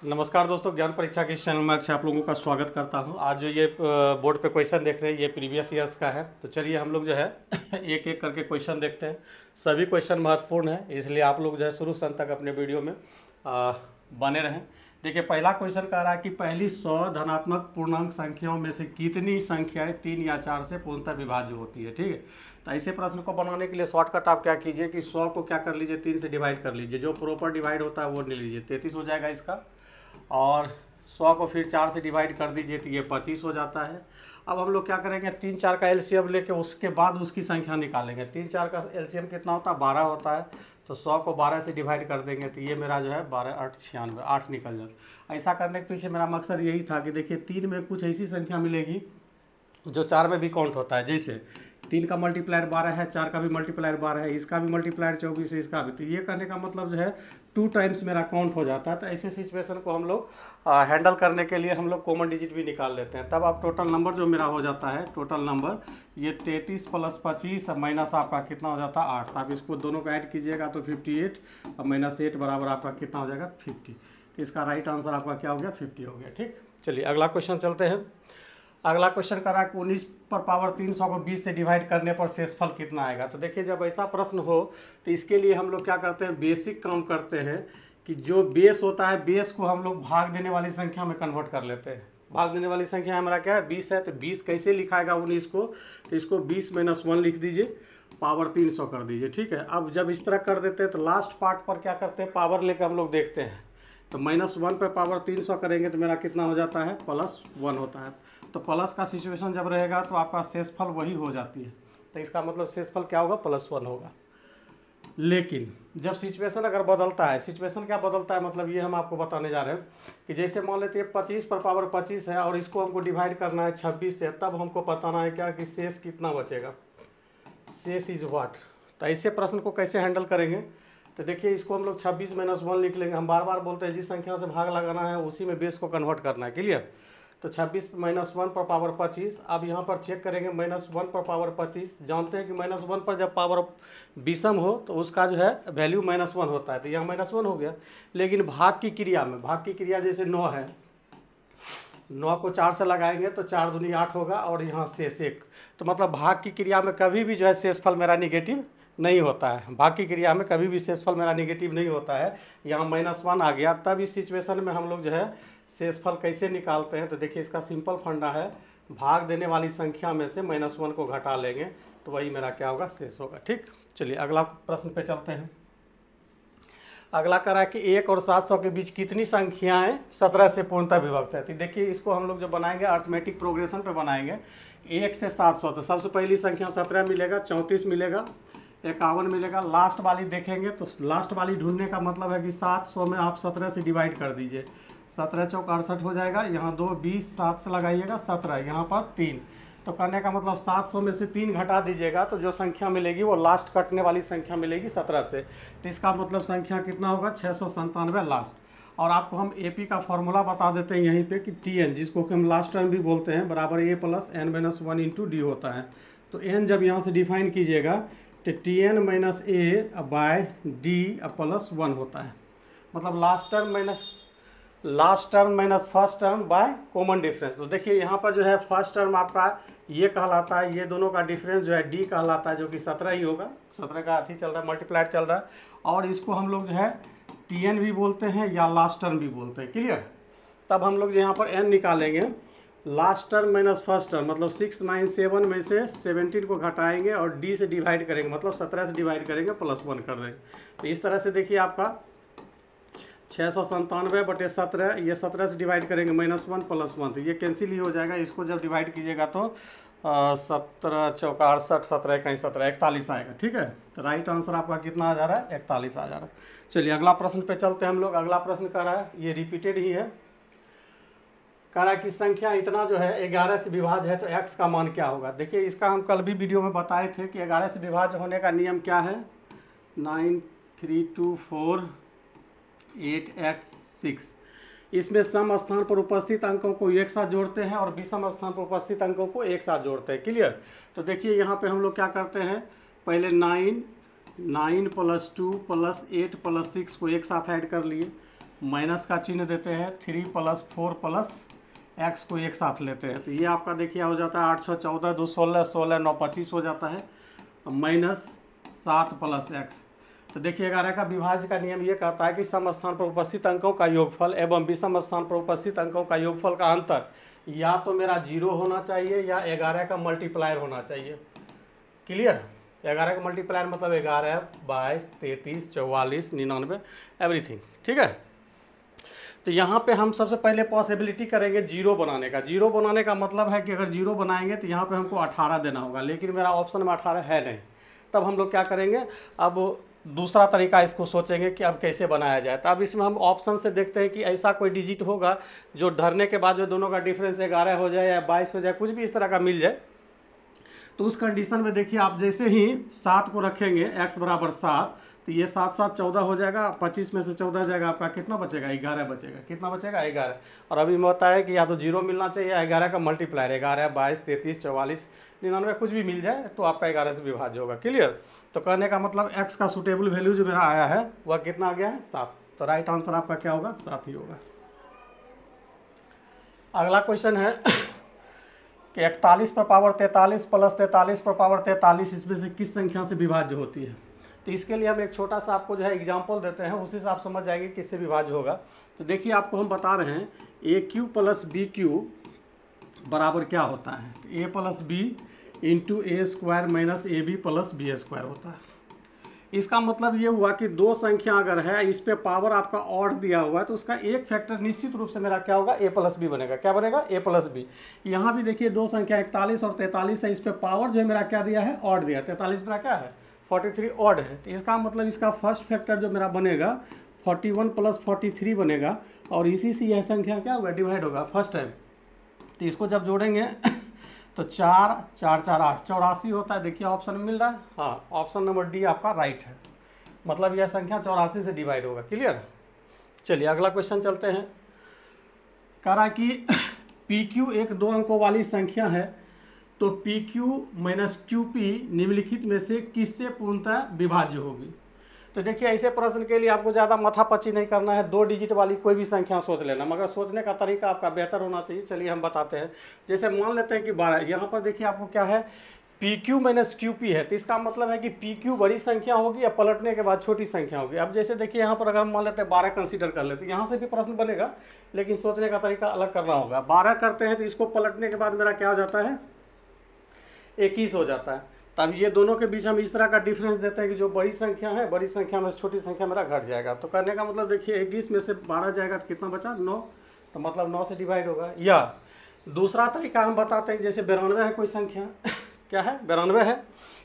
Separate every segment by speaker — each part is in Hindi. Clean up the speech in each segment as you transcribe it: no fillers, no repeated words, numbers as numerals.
Speaker 1: नमस्कार दोस्तों, ज्ञान परीक्षा के इस चैनल में आप लोगों का स्वागत करता हूं। आज जो ये बोर्ड पे क्वेश्चन देख रहे हैं ये प्रीवियस ईयर्स का है। तो चलिए हम लोग जो है एक एक करके क्वेश्चन देखते हैं। सभी क्वेश्चन महत्वपूर्ण है, इसलिए आप लोग जो है शुरू से अंत तक अपने वीडियो में बने रहें। देखिए पहला क्वेश्चन कह रहा है कि पहली 100 धनात्मक पूर्णांक संख्याओं में से कितनी संख्याएं 3 या 4 से पूर्णतः विभाज्य होती है। ठीक है, तो ऐसे प्रश्न को बनाने के लिए शॉर्टकट आप क्या कीजिए कि 100 को क्या कर लीजिए 3 से डिवाइड कर लीजिए, जो प्रॉपर डिवाइड होता है वो ले लीजिए, 33 हो जाएगा इसका। और 100 को फिर 4 से डिवाइड कर दीजिए तो ये 25 हो जाता है। अब हम लोग क्या करेंगे, 3 4 का एलसीएम लेके उसके बाद उसकी संख्या निकालेंगे। 3 4 का एलसीएम कितना होता है, 12 होता है। तो 100 को 12 से डिवाइड कर देंगे तो ये मेरा जो है 12 8 96 8 निकल जाता। ऐसा करने के पीछे मेरा मकसद यही था कि देखिए 3 में कुछ ऐसी संख्या मिलेगी जो 4 में भी काउंट होता है। जैसे 3 का मल्टीप्लायर 12 है, 4 का भी मल्टीप्लायर 12 है, इसका भी मल्टीप्लायर 24 है, इसका भी। तो ये करने का मतलब जो है 2 टाइम्स मेरा काउंट हो जाता है। तो ऐसे सिचुएशन को हम लोग हैंडल करने के लिए हम लोग कॉमन डिजिट भी निकाल लेते हैं। तब आप टोटल नंबर जो मेरा हो जाता है, टोटल नंबर ये 33 + 25 माइनस आपका कितना हो जाता है 8। आप इसको दोनों को ऐड कीजिएगा तो 58 और -8 बराबर आपका कितना हो जाएगा 50। तो इसका राइट आंसर आपका क्या हो गया 50 हो गया। ठीक, चलिए अगला क्वेश्चन चलते हैं। अगला क्वेश्चन कर रहा है 19 पर पावर 300 को 20 से डिवाइड करने पर शेषफल कितना आएगा। तो देखिए जब ऐसा प्रश्न हो तो इसके लिए हम लोग क्या करते हैं, बेसिक काम करते हैं कि जो बेस होता है बेस को हम लोग भाग देने वाली संख्या में कन्वर्ट कर लेते हैं। भाग देने वाली संख्या हमारा क्या है 20 है, तो 20 कैसे लिखाएगा 19 को, तो इसको 20 - 1 लिख दीजिए, पावर 300 कर दीजिए। ठीक है, अब जब इस तरह कर देते हैं तो लास्ट पार्ट पर क्या करते हैं, पावर लेकर हम लोग देखते हैं। तो -1 पे पावर 300 करेंगे तो मेरा कितना हो जाता है +1 होता है। तो प्लस का सिचुएशन जब रहेगा तो आपका शेषफल वही हो जाती है। तो इसका मतलब शेषफल क्या होगा +1 होगा। लेकिन जब सिचुएशन अगर बदलता है, सिचुएशन क्या बदलता है मतलब ये हम आपको बताने जा रहे हैं कि जैसे मान लेते हैं 25 पर पावर 25 है और इसको हमको डिवाइड करना है 26 से, तब हमको बताना है क्या कि शेष कितना बचेगा, शेष इज व्हाट। तो ऐसे प्रश्न को कैसे हैंडल करेंगे, तो देखिए इसको हम लोग 26 - 1 लिख लेंगे। हम बार बार बोलते हैं जिस संख्या से भाग लगाना है उसी में बेस को कन्वर्ट करना है, क्लियर। तो 26 - 1 पर पावर 25। अब यहाँ पर चेक करेंगे -1 पर पावर 25। जानते हैं कि -1 पर जब पावर विषम हो तो उसका जो है वैल्यू -1 होता है, तो यहाँ -1 हो गया। लेकिन भाग की क्रिया में, भाग की क्रिया जैसे 9 है, 9 को 4 से लगाएंगे तो 4 दूनी 8 होगा और यहाँ शेष 1। तो मतलब भाग की क्रिया में कभी भी जो है शेषफल मेरा निगेटिव नहीं होता है। भाग की क्रिया में कभी भी शेषफल मेरा निगेटिव नहीं होता है। यहाँ -1 आ गया, तब इस सिचुएशन में हम लोग जो है शेषफल कैसे निकालते हैं, तो देखिए इसका सिंपल फंडा है, भाग देने वाली संख्या में से -1 को घटा लेंगे तो वही मेरा क्या होगा शेष होगा। ठीक, चलिए अगला प्रश्न पे चलते हैं। अगला करा कि 1 और 700 के बीच कितनी संख्याएं 17 से पूर्णतः विभक्त है। तो देखिए इसको हम लोग जो बनाएंगे अर्थमेटिक प्रोग्रेशन पे बनाएंगे। 1 से 700, तो सबसे पहली संख्या 17 मिलेगा, 34 मिलेगा, 51 मिलेगा। लास्ट वाली देखेंगे तो लास्ट वाली ढूंढने का मतलब है कि 700 में आप 17 से डिवाइड कर दीजिए, 17 चौक 68 हो जाएगा। यहाँ 2 20 7 से लगाइएगा 17, यहाँ पर 3। तो करने का मतलब 700 में से 3 घटा दीजिएगा तो जो संख्या मिलेगी वो लास्ट कटने वाली संख्या मिलेगी 17 से। तो इसका मतलब संख्या कितना होगा 697 लास्ट। और आपको हम एपी का फॉर्मूला बता देते हैं यहीं पे कि टीएन, जिसको कि हम लास्ट टर्म भी बोलते हैं, बराबर a + n - 1 × d होता है। तो n जब यहाँ से डिफाइन कीजिएगा तो tn - a/d + 1 होता है। मतलब last term minus first term by common difference. तो देखिए यहाँ पर जो है फर्स्ट टर्म आपका ये कहलाता है, ये दोनों का डिफरेंस जो है डी कहलाता है, जो कि 17 ही होगा। 17 का अथी चल रहा है, मल्टीप्लायर चल रहा है। और इसको हम लोग जो है टीएन भी बोलते हैं या लास्ट टर्म भी बोलते हैं, क्लियर। तब हम लोग यहाँ पर एन निकालेंगे, last term minus first term, मतलब 697 में से 17 को घटाएंगे और डी से डिवाइड करेंगे, मतलब 17 से डिवाइड करेंगे +1 कर देंगे। तो इस तरह से देखिए आपका 697/17, ये 17 से डिवाइड करेंगे -1 +1, तो ये कैंसिल ही हो जाएगा। इसको जब डिवाइड कीजिएगा तो 17 चौक 68, 17 कहीं 17 41 आएगा। ठीक है, तो राइट आंसर आपका कितना आ जा रहा है 41 आ जा रहा है। चलिए अगला प्रश्न पे चलते हैं हम लोग। अगला प्रश्न कह रहा है, ये रिपीटेड ही है, कह रहा है कि संख्या इतना जो है 11 से विभाज्य है तो x का मान क्या होगा। देखिए इसका हम कल भी वीडियो में बताए थे कि 11 से विभाज्य होने का नियम क्या है, 93248x6। इसमें सम स्थान पर उपस्थित अंकों को एक साथ जोड़ते हैं और विषम स्थान पर उपस्थित अंकों को एक साथ जोड़ते हैं, क्लियर। तो देखिए यहाँ पे हम लोग क्या करते हैं, पहले 9 + 2 + 8 + 6 को एक साथ ऐड कर लिए, माइनस का चिन्ह देते हैं, 3 + 4 + x को एक साथ लेते हैं। तो ये आपका देखिए हो जाता है 814, 2 16, 16 9 25 हो जाता है, -7 + x। तो देखिए 11 का विभाज्य का नियम ये कहता है कि सम स्थान पर उपस्थित अंकों का योगफल एवं विषम स्थान पर उपस्थित अंकों का योगफल का अंतर या तो मेरा 0 होना चाहिए या 11 का मल्टीप्लायर होना चाहिए। क्लियर? 11 का मल्टीप्लायर मतलब 11, 22, 33, 44, 99 एवरीथिंग। ठीक है, तो यहाँ पे हम सबसे पहले पॉसिबिलिटी करेंगे 0 बनाने का। 0 बनाने का मतलब है कि अगर 0 बनाएंगे तो यहाँ पे हमको 18 देना होगा, लेकिन मेरा ऑप्शन में 18 है नहीं। तब हम लोग क्या करेंगे, अब दूसरा तरीका इसको सोचेंगे कि अब कैसे बनाया जाए। तो अब इसमें हम ऑप्शन से देखते हैं कि ऐसा कोई डिजिट होगा जो धरने के बाद जो दोनों का डिफरेंस 11 हो जाए या 22 हो जाए, कुछ भी इस तरह का मिल जाए। तो उस कंडीशन में देखिए आप जैसे ही 7 को रखेंगे x = 7, तो ये 7 7 14 हो जाएगा, 25 में से 14 जाएगा, आपका कितना बचेगा, 11 बचेगा। कितना बचेगा, 11। और अभी में होता है कि या तो 0 मिलना चाहिए या 11 का मल्टीप्लायर, 11, 22, 33, 44, 99 कुछ भी मिल जाए तो आपका 11 से विभाज्य होगा। क्लियर? तो कहने का मतलब x का सूटेबल वैल्यू जो मेरा आया है वह कितना आ गया है, 7। तो राइट आंसर आपका क्या होगा, 7 ही होगा। अगला क्वेश्चन है कि 41 पर पावर 43 + 43 पर पावर 43 इसमें से किस संख्या से विभाज्य होती है। तो इसके लिए हम एक छोटा सा आपको जो है एग्जाम्पल देते हैं, उसी से आप समझ जाएंगे किससे विभाज्य होगा। तो देखिए आपको हम बता रहे हैं AQ + BQ बराबर क्या होता है, A + B × A² - AB + B² होता है। इसका मतलब ये हुआ कि दो संख्या अगर है, इस पे पावर आपका ऑड दिया हुआ है, तो उसका एक फैक्टर निश्चित रूप से मेरा क्या होगा, A + B बनेगा। क्या बनेगा, A + B। यहाँ भी देखिए दो संख्या 41 और 43 है, इस पे पावर जो है मेरा क्या दिया है, ऑड दिया। 43 मेरा क्या है, 43 ऑड है। तो इसका मतलब इसका फर्स्ट फैक्टर जो मेरा बनेगा 41 + 43 बनेगा, और इसी से यह संख्या क्या होगा, डिवाइड होगा फर्स्ट टाइम। तो इसको जब जोड़ेंगे तो 4 4 4 8 84 होता है। देखिए ऑप्शन में मिल रहा है, हाँ ऑप्शन नंबर डी आपका राइट है, मतलब यह संख्या 84 से डिवाइड होगा। क्लियर? चलिए अगला क्वेश्चन चलते हैं। कह रहा कि PQ एक 2 अंकों वाली संख्या है, तो PQ - QP निम्नलिखित में से किससे पूर्णतः विभाज्य होगी। तो देखिए ऐसे प्रश्न के लिए आपको ज़्यादा माथापच्ची नहीं करना है, 2 डिजिट वाली कोई भी संख्या सोच लेना, मगर सोचने का तरीका आपका बेहतर होना चाहिए। चलिए हम बताते हैं। जैसे मान लेते हैं कि 12, यहाँ पर देखिए आपको क्या है, PQ - QP है, तो इसका मतलब है कि PQ बड़ी संख्या होगी या पलटने के बाद छोटी संख्या होगी। अब जैसे देखिए यहाँ पर अगर हम मान लेते हैं 12 कंसीडर कर लेते हैं, यहाँ से भी प्रश्न बनेगा, लेकिन सोचने का तरीका अलग करना होगा। 12 करते हैं तो इसको पलटने के बाद मेरा क्या हो जाता है, 21 हो जाता है। तब ये दोनों के बीच हम इस तरह का डिफरेंस देते हैं कि जो बड़ी संख्या है, बड़ी संख्या में से छोटी संख्या मेरा घट जाएगा। तो करने का मतलब देखिए 21 में से 12 जाएगा तो कितना बचा, 9। तो मतलब 9 से डिवाइड होगा। या दूसरा तरीका हम बताते हैं, जैसे 92 है कोई संख्या क्या है, 92 है,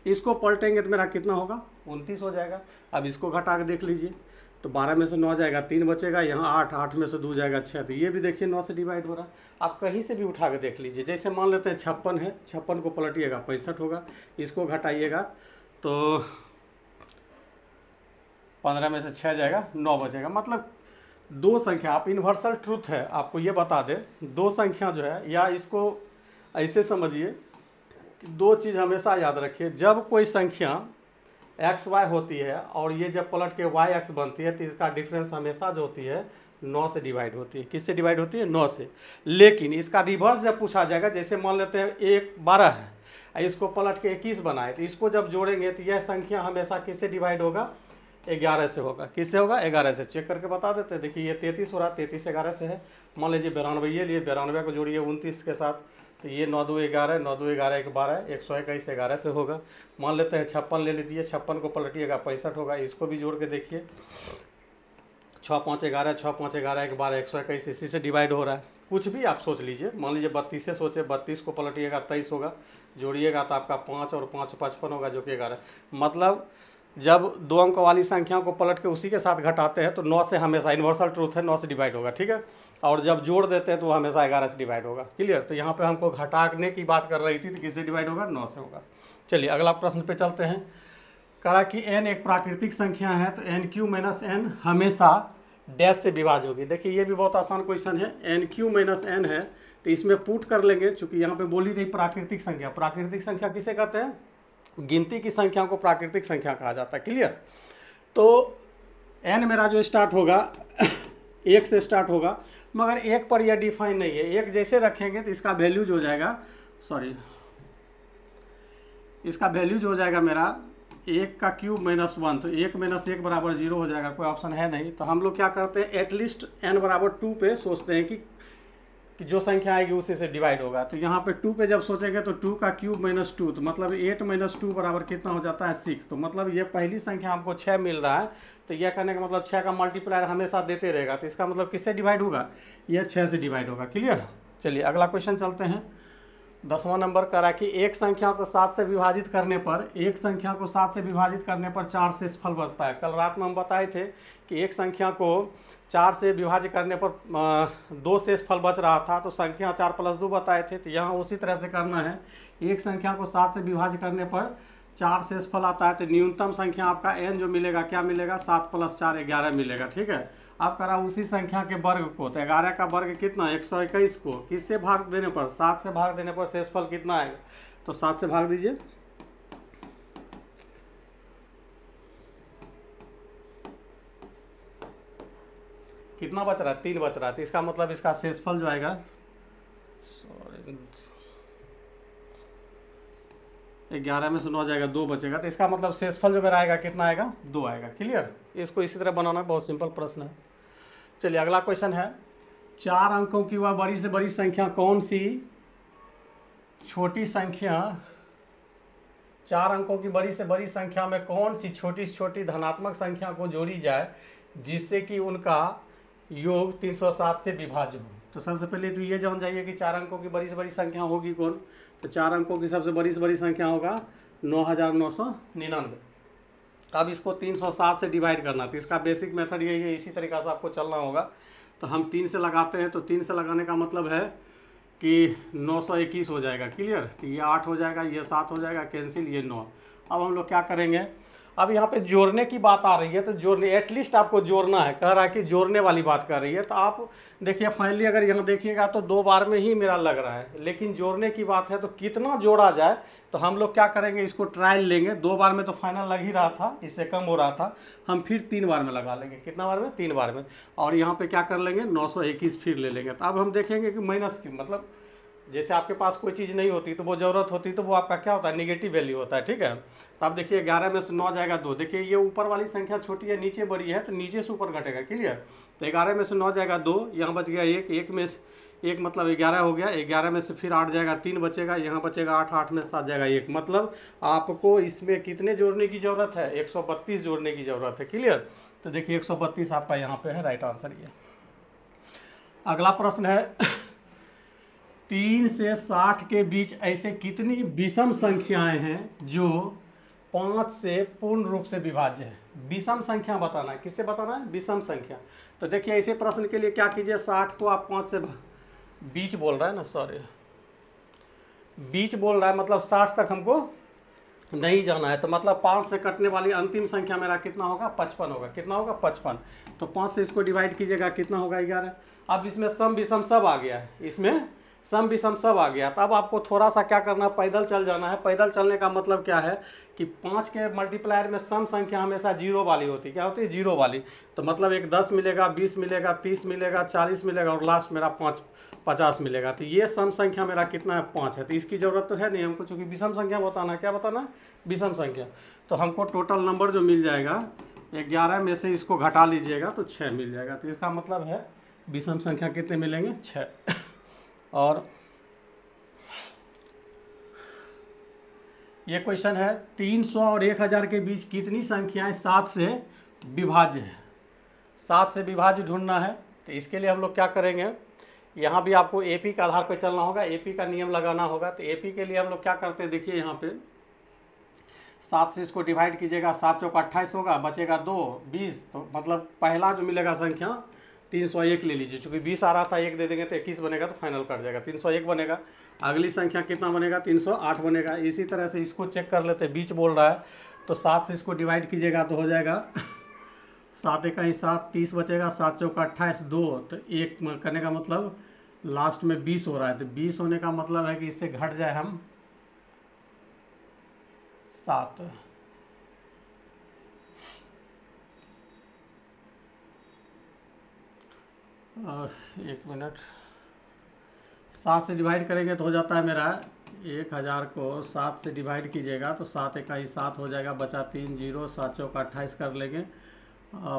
Speaker 1: इसको पलटेंगे तो मेरा कितना होगा, 29 हो जाएगा। अब इसको घटा के देख लीजिए, तो 12 में से 9 जाएगा, 3 बचेगा, यहाँ 8, 8 में से 2 जाएगा 6। तो ये भी देखिए 9 से डिवाइड हो रहा है। आप कहीं से भी उठा के देख लीजिए। जैसे मान लेते हैं 56 है, 56 को पलटिएगा 65 होगा, इसको घटाइएगा तो 15 में से 6 जाएगा, 9 बचेगा। मतलब दो संख्या, आप यूनिवर्सल ट्रूथ है आपको ये बता दें, दो संख्या जो है, या इसको ऐसे समझिए कि दो चीज़ हमेशा याद रखिए, जब कोई संख्या XY होती है और ये जब पलट के YX बनती है, तो इसका डिफरेंस हमेशा जो होती है 9 से डिवाइड होती है। किससे डिवाइड होती है, 9 से। लेकिन इसका रिवर्स जब पूछा जाएगा, जैसे मान लेते हैं 1 12 है, इसको पलट के 21 बनाए, तो इसको जब जोड़ेंगे तो यह संख्या हमेशा किससे डिवाइड होगा, 11 से होगा। किससे होगा, 11 से। चेक करके बता देते हैं। देखिए ये 33 हो रहा है, 33 11 से है। मान लीजिए 92 ये लिए, 92 को जोड़िए 29 के साथ, तो ये 9 2 11, 9 2 11 1 12, 121 11 से होगा। मान लेते हैं 56 ले लीजिए, 56 को पलटिएगा 65 होगा। इसको भी जोड़ के देखिए, 6 5 11, 6 5 11 1 12, 121 इसी से डिवाइड हो रहा है। कुछ भी आप सोच लीजिए, मान लीजिए 32 से सोचे, 32 को पलटिएगा 23 होगा, जोड़िएगा तो आपका 5 और 5 55 होगा, जो कि 11। मतलब जब 2 अंक वाली संख्याओं को पलट के उसी के साथ घटाते हैं तो 9 से हमेशा, यूनिवर्सल ट्रूथ है, 9 से डिवाइड होगा। ठीक है, और जब जोड़ देते हैं तो वो हमेशा 11 से डिवाइड होगा। क्लियर? तो यहाँ पे हमको घटाने की बात कर रही थी, तो किससे डिवाइड होगा, 9 से होगा। चलिए अगला प्रश्न पे चलते हैं। कहा कि n एक प्राकृतिक संख्या है, तो NQ - n हमेशा डैश से विभाज्य होगी। देखिए ये भी बहुत आसान क्वेश्चन है। NQ - n है, तो इसमें पुट कर लेंगे, चूंकि यहाँ पे बोली रही प्राकृतिक संख्या। प्राकृतिक संख्या किसे कहते हैं, गिनती की संख्या को प्राकृतिक संख्या कहा जाता है। क्लियर? तो n मेरा जो स्टार्ट होगा एक से स्टार्ट होगा, मगर एक पर यह डिफाइन नहीं है। एक जैसे रखेंगे तो इसका वैल्यू जो हो जाएगा, सॉरी, इसका वैल्यू जो हो जाएगा मेरा 1 का क्यूब माइनस 1, तो 1 माइनस 1 बराबर 0 हो जाएगा, कोई ऑप्शन है नहीं। तो हम लोग क्या करते हैं, एटलीस्ट n बराबर 2 पे सोचते हैं कि जो संख्या आएगी उसी से डिवाइड होगा। तो यहाँ पे 2 पे जब सोचेंगे तो 2 का क्यूब माइनस 2, तो मतलब 8 माइनस 2 बराबर कितना हो जाता है 6। तो मतलब ये पहली संख्या हमको 6 मिल रहा है, तो यह कहने का मतलब 6 का मल्टीप्लायर हमेशा देते रहेगा, तो इसका मतलब किससे डिवाइड होगा, यह 6 से डिवाइड होगा। क्लियर। चलिए अगला क्वेश्चन चलते हैं। 10वां नंबर करा कि एक संख्या को 7 से विभाजित करने पर, एक संख्या को 7 से विभाजित करने पर 4 शेषफल बचता है। कल रात में हम बताए थे कि एक संख्या को 4 से विभाजित करने पर 2 शेषफल बच रहा था, तो संख्या 4 + 2 बताए थे। तो यहाँ उसी तरह से करना है, एक संख्या को 7 से विभाजित करने पर 4 शेषफल आता है, तो न्यूनतम संख्या आपका n जो मिलेगा क्या मिलेगा, 7 + 4 11 मिलेगा। ठीक है। अब करा उसी संख्या के वर्ग को, तो 11 का वर्ग कितना, 121 को किससे भाग देने पर, 7 से भाग देने पर शेषफल कितना आएगा, तो 7 से भाग दीजिए। कितना बच रहा है, 3 बच रहा है, तो इसका मतलब इसका शेषफल जो आएगा, सॉरी, 11 में से 9 जाएगा, 2 बचेगा, तो इसका मतलब शेषफल जो मेरा आएगा कितना आएगा, 2 आएगा। क्लियर। इसको इसी तरह बनाना, बहुत सिंपल प्रश्न है। चलिए अगला क्वेश्चन है, 4 अंकों की वह बड़ी से बड़ी संख्या कौन सी छोटी संख्या, 4 अंकों की बड़ी से बड़ी संख्या में कौन सी छोटी से छोटी धनात्मक संख्या को जोड़ी जाए जिससे कि उनका योग 307 से विभाज्य हो। तो सबसे पहले तो ये जान जाइए कि 4 अंकों की बड़ी से बड़ी संख्या होगी कौन, तो 4 अंकों की सबसे बड़ी से बड़ी संख्या होगा 9999। अब इसको 307 से डिवाइड करना, तो इसका बेसिक मेथड यही है, इसी तरीक़ा से आपको चलना होगा। तो हम 3 से लगाते हैं, तो 3 से लगाने का मतलब है कि 921 हो जाएगा। क्लियर। तो ये 8 हो जाएगा, ये 7 हो जाएगा, कैंसिल, ये 9। अब हम लोग क्या करेंगे, अब यहाँ पे जोड़ने की बात आ रही है, तो जोड़ने एटलीस्ट आपको जोड़ना है, कह रहा है कि जोड़ने वाली बात कर रही है। तो आप देखिए फाइनली अगर यहाँ देखिएगा तो 2 बार में ही मेरा लग रहा है, लेकिन जोड़ने की बात है तो कितना जोड़ा जाए, तो हम लोग क्या करेंगे, इसको ट्रायल लेंगे। 2 बार में तो फाइनल लग ही रहा था, इससे कम हो रहा था, हम फिर 3 बार में लगा लेंगे। कितना बार में, 3 बार में। और यहाँ पे क्या कर लेंगे, 921 फिर ले लेंगे। तो अब हम देखेंगे कि माइनस की मतलब जैसे आपके पास कोई चीज़ नहीं होती तो वो ज़रूरत होती तो वो आपका क्या होता है, निगेटिव वैल्यू होता है। ठीक है। तो आप देखिए 11 में से 9 जाएगा 2, देखिए ये ऊपर वाली संख्या छोटी है, नीचे बड़ी है, तो नीचे से ऊपर घटेगा। क्लियर। तो 11 में से 9 जाएगा 2, यहाँ बच गया 1, 1 में 1 मतलब 11 हो गया, 11 में से फिर 8 जाएगा, 3 बचेगा, यहाँ बचेगा 8, 8 में 7 जाएगा 1। मतलब आपको इसमें कितने जोड़ने की ज़रूरत है, 132 जोड़ने की ज़रूरत है। क्लियर। तो देखिए 132 आपका यहाँ पे है राइट आंसर ये। अगला प्रश्न है, 3 से 60 के बीच ऐसे कितनी विषम संख्याएं हैं जो 5 से पूर्ण रूप से विभाज्य है। विषम संख्या बताना है, किससे बताना है, विषम संख्या। तो देखिए ऐसे प्रश्न के लिए क्या कीजिए, 60 को आप 5 से बीच बोल रहा है ना, सॉरी बीच बोल रहा है, मतलब 60 तक हमको नहीं जाना है, तो मतलब 5 से कटने वाली अंतिम संख्या मेरा कितना होगा, 55 होगा। कितना होगा, 55। तो 5 से इसको डिवाइड कीजिएगा, कितना होगा, 11। अब इसमें सम विषम सब आ गया है, इसमें सम विषम सब आ गया। तब आपको थोड़ा सा क्या करना है, पैदल चल जाना है। पैदल चलने का मतलब क्या है कि 5 के मल्टीप्लायर में सम संख्या हमेशा 0 वाली होती है। क्या होती है, 0 वाली। तो मतलब एक 10 मिलेगा, 20 मिलेगा, 30 मिलेगा, 40 मिलेगा और लास्ट मेरा 50 मिलेगा। तो ये सम संख्या मेरा कितना है, 5 है। तो इसकी ज़रूरत तो है नहीं हमको, चूँकि विषम संख्या बताना है। क्या बताना है, विषम संख्या। तो हमको टोटल नंबर जो मिल जाएगा 11 में से इसको घटा लीजिएगा तो 6 मिल जाएगा। तो इसका मतलब है विषम संख्या कितने मिलेंगे, 6। और ये क्वेश्चन है, 300 और 1000 के बीच कितनी संख्याएं 7 से विभाज्य है। 7 से विभाज्य ढूंढना है। तो इसके लिए हम लोग क्या करेंगे, यहाँ भी आपको एपी के आधार पर चलना होगा, एपी का नियम लगाना होगा। तो एपी के लिए हम लोग क्या करते हैं, देखिए यहाँ पे 7 से इसको डिवाइड कीजिएगा, 7 चौका 28 होगा, बचेगा 2, 20। तो मतलब पहला जो मिलेगा संख्या 301 ले लीजिए, चूँकि 20 आ रहा था, 1 दे देंगे तो 21 बनेगा, तो फाइनल कट जाएगा, 301 बनेगा। अगली संख्या कितना बनेगा, 308 बनेगा। इसी तरह से इसको चेक कर लेते हैं, बीच बोल रहा है तो 7 से इसको डिवाइड कीजिएगा तो हो जाएगा 7 1 7, 30 बचेगा, 7 चौका 28, 2। तो 1 करने का मतलब लास्ट में 20 हो रहा है। तो 20 होने का मतलब है कि इससे घट जाए हम 7। एक मिनट, 7 से डिवाइड करेंगे तो हो जाता है मेरा 1000 को 7 से डिवाइड कीजिएगा तो 7 इकाई 7 हो जाएगा, बचा 3 जीरो, 7 चौका 28 कर लेंगे,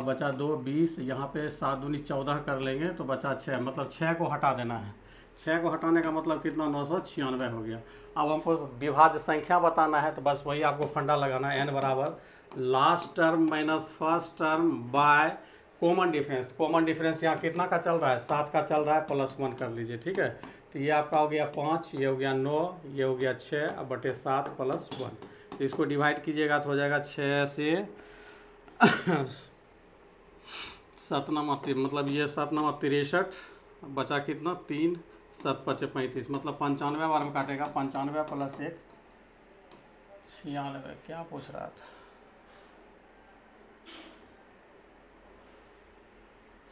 Speaker 1: बचा 2 20, यहाँ पे 7 दूनी 14 कर लेंगे तो बचा 6, मतलब 6 को हटा देना है। 6 को हटाने का मतलब कितना, 996 हो गया। अब हमको विभाज्य संख्या बताना है तो बस वही आपको फंडा लगाना है, n बराबर last term minus first term by common difference. Common difference यहाँ कितना का चल रहा है, 7 का चल रहा है, +1 कर लीजिए, ठीक है। तो ये आपका हो गया 5, ये हो गया 9, ये हो गया 6, अब बटे 7 +1। तो इसको डिवाइड कीजिएगा तो हो जाएगा 6 से 7 नवा, मतलब ये 7 नवा 63, बचा कितना 3, 7 5 35, मतलब 95 बार में काटेगा, 95 + 1 96। क्या पूछ रहा था,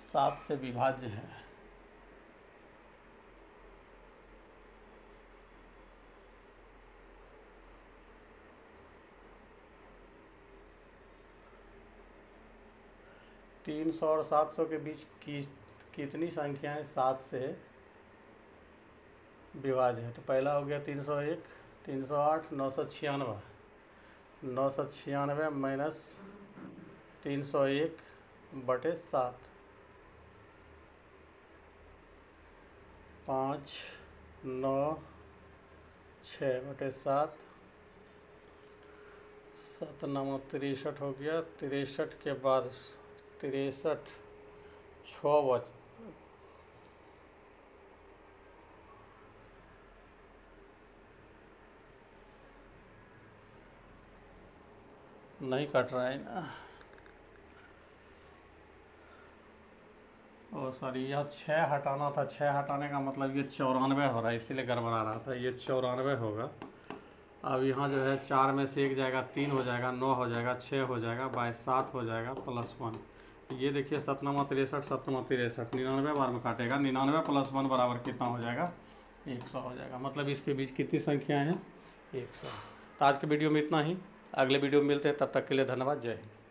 Speaker 1: 7 से विभाज्य है। तीन 300 और 700 के बीच की कितनी संख्याएं 7 से विभाज्य है। तो पहला हो गया 301, 308, 996, 996 माइनस 301 बटे 7, 5 9 6 बटे 7, 7 9 63 हो गया। 63 के बाद 63 6 बच, नहीं कट रहा है ना, ओ सॉरी, यह 6 हटाना था, 6 हटाने का मतलब ये 94 हो रहा है, इसीलिए गड़बड़ा रहा था, ये 94 होगा। अब यहाँ जो है 4 में से 1 जाएगा, 3 हो जाएगा, 9 हो जाएगा, 6 हो जाएगा, बाय 7 हो जाएगा, +1। ये देखिए 7 9 63, 7 9 63, 99 बार में काटेगा, 99 + 1 बराबर कितना हो जाएगा, 100 हो जाएगा। मतलब इसके बीच कितनी संख्याएँ हैं, 100। तो आज के वीडियो में इतना ही, अगले वीडियो में मिलते हैं, तब तक के लिए धन्यवाद, जय हिंद।